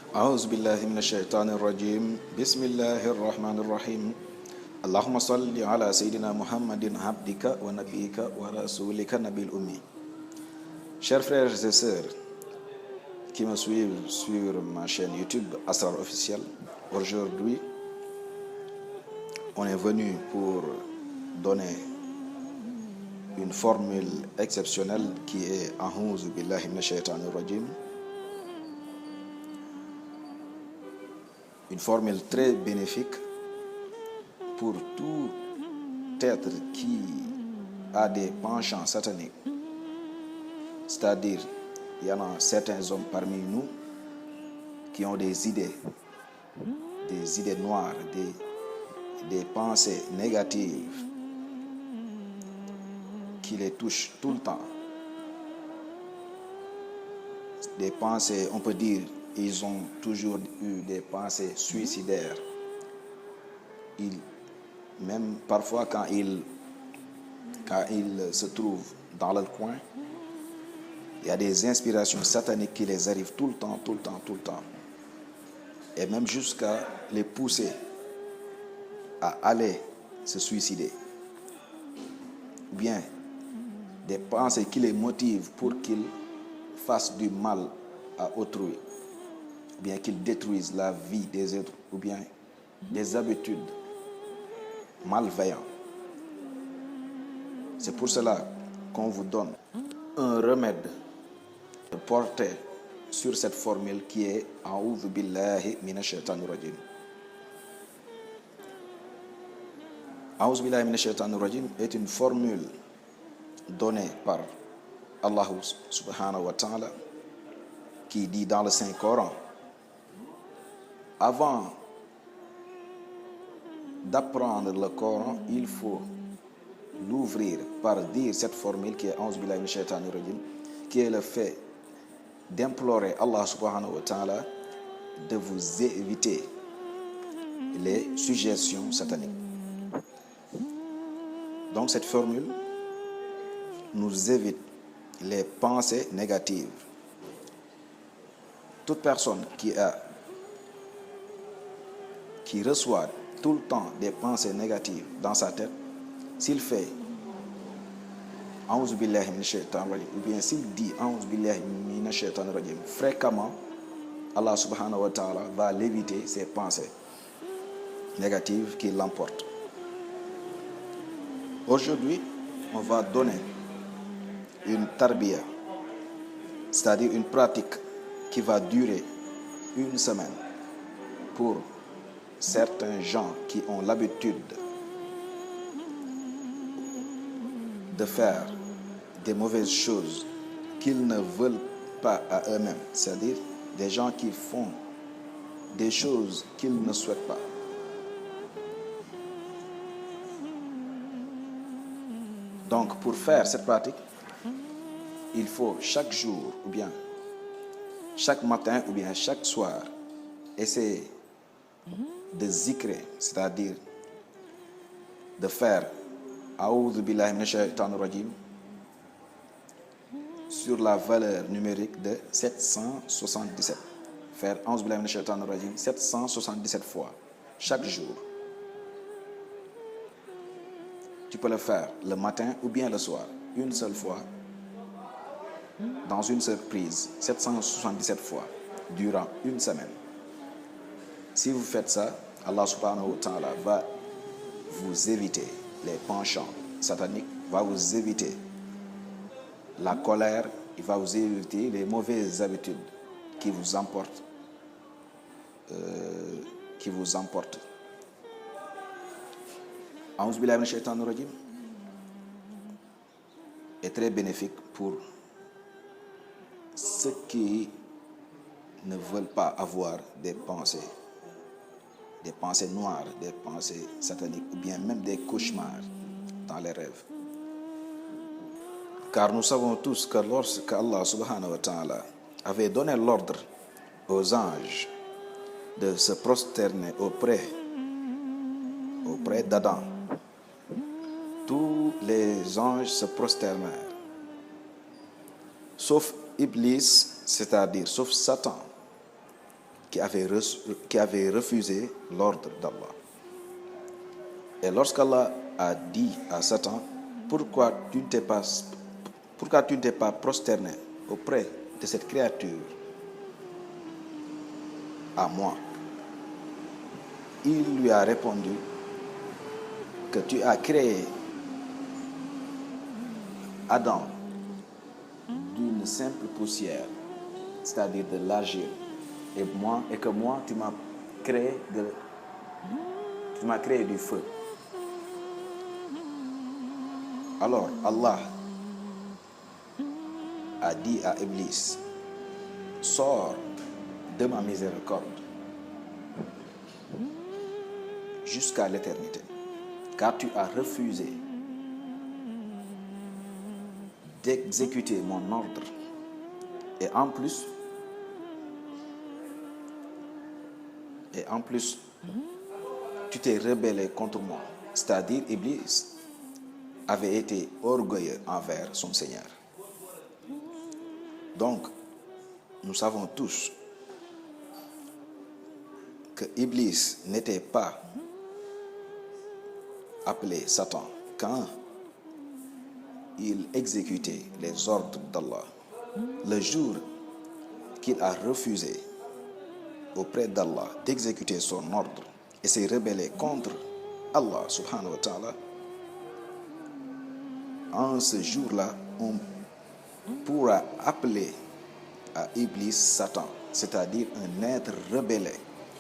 أعوذ بالله من الشيطان الرجيم بسم الله الرحمن الرحيم اللهم صل على سيدنا محمد عبدك ونبيك ورسولك نبي الأمي. Chers frères et sœurs qui me suivent sur ma chaîne YouTube Asrar Officiel, aujourd'hui on est venu pour donner une formule exceptionnelle qui est A'oudhu billahi minash shaitanir rajim. Une formule très bénéfique pour tout être qui a des penchants sataniques. C'est-à-dire, il y en a certains hommes parmi nous qui ont des idées noires, des pensées négatives qui les touchent tout le temps. Des pensées, on peut dire, ils ont toujours eu des pensées suicidaires. Même parfois quand ils se trouvent dans leur coin, il y a des inspirations sataniques qui les arrivent tout le temps. Et même jusqu'à les pousser à aller se suicider. Ou bien des pensées qui les motivent pour qu'ils fassent du mal à autrui. Ou bien qu'ils détruisent la vie des autres. Ou bien des habitudes malveillantes. C'est pour cela qu'on vous donne un remède de porter sur cette formule qui est A'oudhu billahi minash shaitanir rajim. A'oudhu billahi minash shaitanir rajim est une formule donnée par Allah subhanahu wa ta'ala qui dit dans le Saint-Coran: avant d'apprendre le Coran, il faut l'ouvrir par dire cette formule qui est A'oudhu billahi minash shaitanir rajim, qui est le fait d'implorer Allah subhanahu wa ta'ala de vous éviter les suggestions sataniques. Donc cette formule nous évite les pensées négatives. Toute personne qui reçoit tout le temps des pensées négatives dans sa tête, s'il fait A'oudhu billahi minash shaitanir rajim, ou bien s'il dit A'oudhu billahi minash shaitanir rajim fréquemment, Allah subhanahu wa ta'ala va l'éviter ces pensées négatives qui l'emportent. Aujourd'hui, on va donner une tarbiya, c'est-à-dire une pratique qui va durer une semaine pour certains gens qui ont l'habitude de faire des mauvaises choses qu'ils ne veulent pas à eux-mêmes, c'est-à-dire des gens qui font des choses qu'ils ne souhaitent pas. Donc, pour faire cette pratique, il faut chaque jour, ou bien chaque matin, ou bien chaque soir, essayer de zikrer, c'est-à-dire de faire A'oudhu billahi minash shaitanir rajim sur la valeur numérique de 777. Faire A'oudhu billahi minash shaitanir rajim 777 fois chaque jour. Tu peux le faire le matin ou bien le soir, une seule fois, dans une seule prise, 777 fois, durant une semaine. Si vous faites ça, Allah subhanahu wa ta'ala va vous éviter les penchants sataniques, va vous éviter la colère, il va vous éviter les mauvaises habitudes qui vous emportent. A'oudhu billahi minash shaitanir rajim est très bénéfique pour ceux qui ne veulent pas avoir des pensées noires, des pensées sataniques, ou bien même des cauchemars dans les rêves. Car nous savons tous que lorsque Allah subhanahu wa ta'ala avait donné l'ordre aux anges de se prosterner auprès d'Adam, tous les anges se prosternèrent, sauf Iblis, c'est-à-dire sauf Satan, qui avait refusé l'ordre d'Allah. Et lorsqu'Allah a dit à Satan, pourquoi tu ne t'es pas prosterné auprès de cette créature à moi? Il lui a répondu que tu as créé Adam d'une simple poussière, c'est-à-dire de l'argile, et que moi tu m'as créé du feu. Alors Allah a dit à Iblis, sors de ma miséricorde jusqu'à l'éternité, car tu as refusé d'exécuter mon ordre, et en plus tu t'es rebellé contre moi. C'est-à-dire Iblis avait été orgueilleux envers son Seigneur. Donc nous savons tous que Iblis n'était pas appelé Satan quand il exécutait les ordres d'Allah. Le jour qu'il a refusé auprès d'Allah d'exécuter son ordre et s'est rebellé contre Allah subhanahu wa ta'ala, en ce jour-là, on pourra appeler à Iblis Satan, c'est-à-dire un être rebelle,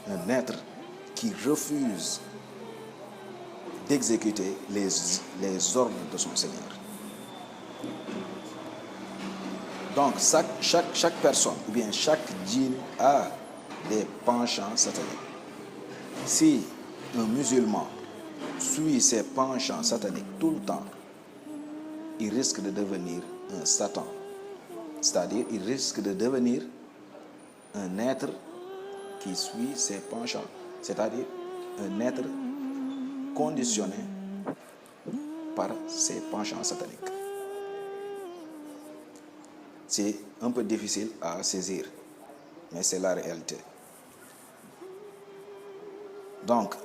un être qui refuse d'exécuter les ordres de son Seigneur. Donc chaque personne ou bien chaque djinn a des penchants sataniques. Si un musulman suit ses penchants sataniques tout le temps, il risque de devenir un Satan. C'est-à-dire, il risque de devenir un être qui suit ses penchants. C'est-à-dire, un être conditionné par ses penchants sataniques. C'est un peu difficile à saisir, mais c'est la réalité. Donc,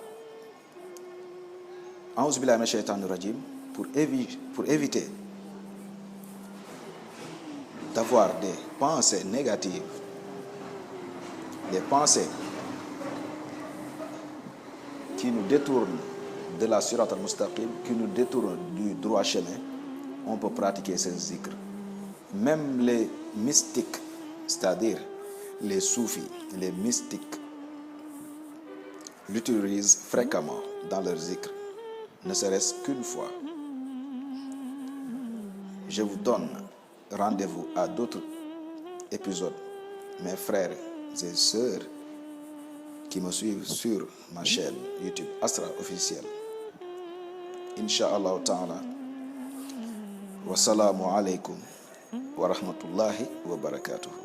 A'ouzou billahi minash shaitanir rajim, pour éviter d'avoir des pensées négatives, des pensées qui nous détournent de la Sirat al-Mustaqim, qui nous détournent du droit chemin, on peut pratiquer ce zikr. Même les mystiques, c'est-à-dire les soufis, les mystiques, l'utilisent fréquemment dans leur zikr, ne serait-ce qu'une fois. Je vous donne rendez-vous à d'autres épisodes, mes frères et sœurs qui me suivent sur ma chaîne YouTube Asrar Officiel. Inch'Allah ta'ala. Wassalamu alaikum wa rahmatullahi wa barakatuh.